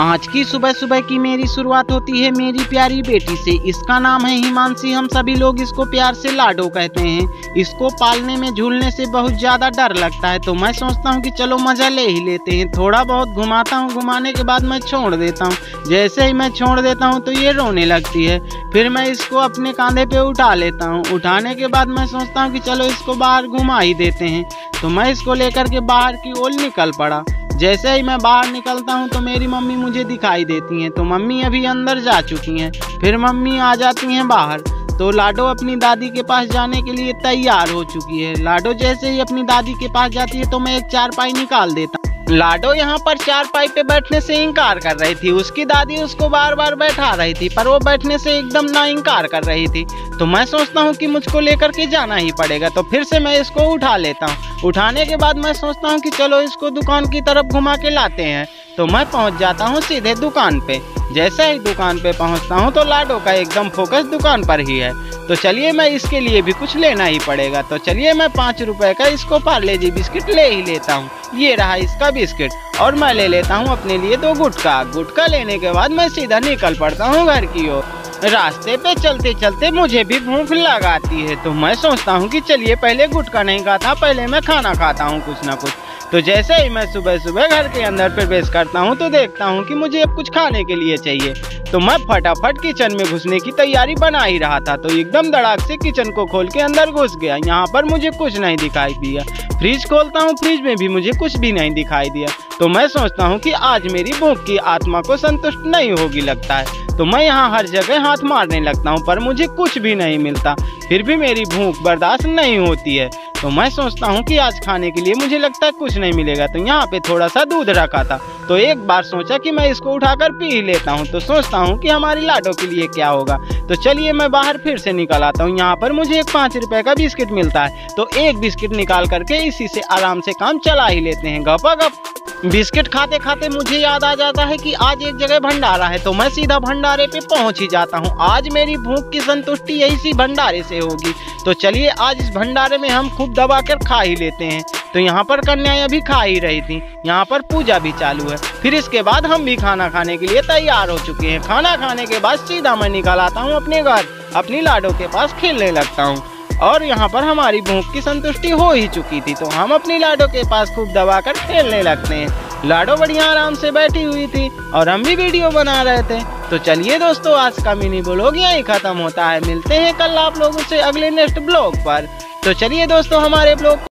आज की सुबह सुबह की मेरी शुरुआत होती है मेरी प्यारी बेटी से। इसका नाम है हिमांशी। हम सभी लोग इसको प्यार से लाडो कहते हैं। इसको पालने में झूलने से बहुत ज़्यादा डर लगता है, तो मैं सोचता हूँ कि चलो मज़ा ले ही लेते हैं। थोड़ा बहुत घुमाता हूँ, घुमाने के बाद मैं छोड़ देता हूँ। जैसे ही मैं छोड़ देता हूँ तो ये रोने लगती है। फिर मैं इसको अपने कंधे पे उठा लेता हूँ। उठाने के बाद मैं सोचता हूँ कि चलो इसको बाहर घुमा ही देते हैं। तो मैं इसको लेकर के बाहर की ओर निकल पड़ा। जैसे ही मैं बाहर निकलता हूँ तो मेरी मम्मी मुझे दिखाई देती हैं। तो मम्मी अभी अंदर जा चुकी हैं। फिर मम्मी आ जाती हैं बाहर। तो लाडो अपनी दादी के पास जाने के लिए तैयार हो चुकी है। लाडो जैसे ही अपनी दादी के पास जाती है तो मैं एक चारपाई निकाल देता हूँ। लाडो यहाँ पर चारपाई पे बैठने से इनकार कर रही थी। उसकी दादी उसको बार बार बैठा रही थी, पर वो बैठने से एकदम ना इनकार कर रही थी। तो मैं सोचता हूँ कि मुझको लेकर के जाना ही पड़ेगा। तो फिर से मैं इसको उठा लेता हूँ। उठाने के बाद मैं सोचता हूँ कि चलो इसको दुकान की तरफ घुमा के लाते हैं। तो मैं पहुँच जाता हूँ सीधे दुकान पे। जैसे ही दुकान पे पहुँचता हूँ तो लाडो का एकदम फोकस दुकान पर ही है। तो चलिए मैं इसके लिए भी कुछ लेना ही पड़ेगा। तो चलिए मैं 5 रुपए का इसको पार्ले जी बिस्किट ले ही लेता हूँ। ये रहा इसका बिस्किट। और मैं ले लेता हूँ अपने लिए 2 गुटखा। गुटखा लेने के बाद मैं सीधा निकल पड़ता हूँ घर की ओर। रास्ते पे चलते चलते मुझे भी भूख लगाती है। तो मैं सोचता हूँ कि चलिए पहले गुटखा नहीं खाता, पहले मैं खाना खाता हूँ कुछ ना कुछ। तो जैसे ही मैं सुबह सुबह घर के अंदर प्रवेश करता हूँ तो देखता हूँ कि मुझे अब कुछ खाने के लिए चाहिए। तो मैं फटाफट किचन में घुसने की तैयारी बना ही रहा था। तो एकदम धड़ाक से किचन को खोल के अंदर घुस गया। यहाँ पर मुझे कुछ नहीं दिखाई दिया। फ्रिज खोलता हूँ, फ्रिज में भी मुझे कुछ भी नहीं दिखाई दिया। तो मैं सोचता हूँ कि आज मेरी भूख की आत्मा को संतुष्ट नहीं होगी लगता है। तो मैं यहाँ हर जगह हाथ मारने लगता हूँ, पर मुझे कुछ भी नहीं मिलता। फिर भी मेरी भूख बर्दाश्त नहीं होती है। तो मैं सोचता हूँ कि आज खाने के लिए मुझे लगता है कुछ नहीं मिलेगा। तो यहाँ पे थोड़ा सा दूध रखा था। तो एक बार सोचा कि मैं इसको उठाकर पी ही लेता हूँ। तो सोचता हूँ कि हमारी लाडो के लिए क्या होगा। तो चलिए मैं बाहर फिर से निकल आता हूँ। यहाँ पर मुझे एक 5 रुपए का बिस्किट मिलता है। तो एक बिस्किट निकाल करके इसी से आराम से काम चला ही लेते हैं। गपागप बिस्किट खाते खाते मुझे याद आ जाता है कि आज एक जगह भंडारा है। तो मैं सीधा भंडारे पे पहुंच ही जाता हूं। आज मेरी भूख की संतुष्टि यही सी भंडारे से होगी। तो चलिए आज इस भंडारे में हम खूब दबाकर खा ही लेते हैं। तो यहाँ पर कन्याएं भी खा ही रही थी। यहाँ पर पूजा भी चालू है। फिर इसके बाद हम भी खाना खाने के लिए तैयार हो चुके हैं। खाना खाने के बाद सीधा मैं निकल आता हूँ अपने घर, अपनी लाडो के पास खेलने लगता हूँ। और यहाँ पर हमारी भूख की संतुष्टि हो ही चुकी थी। तो हम अपनी लाडो के पास खूब दबाकर खेलने लगते हैं। लाडो बढ़िया आराम से बैठी हुई थी और हम भी वीडियो बना रहे थे। तो चलिए दोस्तों, आज का मिनी ब्लॉग यहीं खत्म होता है। मिलते हैं कल आप लोगों से अगले नेक्स्ट ब्लॉग पर। तो चलिए दोस्तों, हमारे ब्लॉग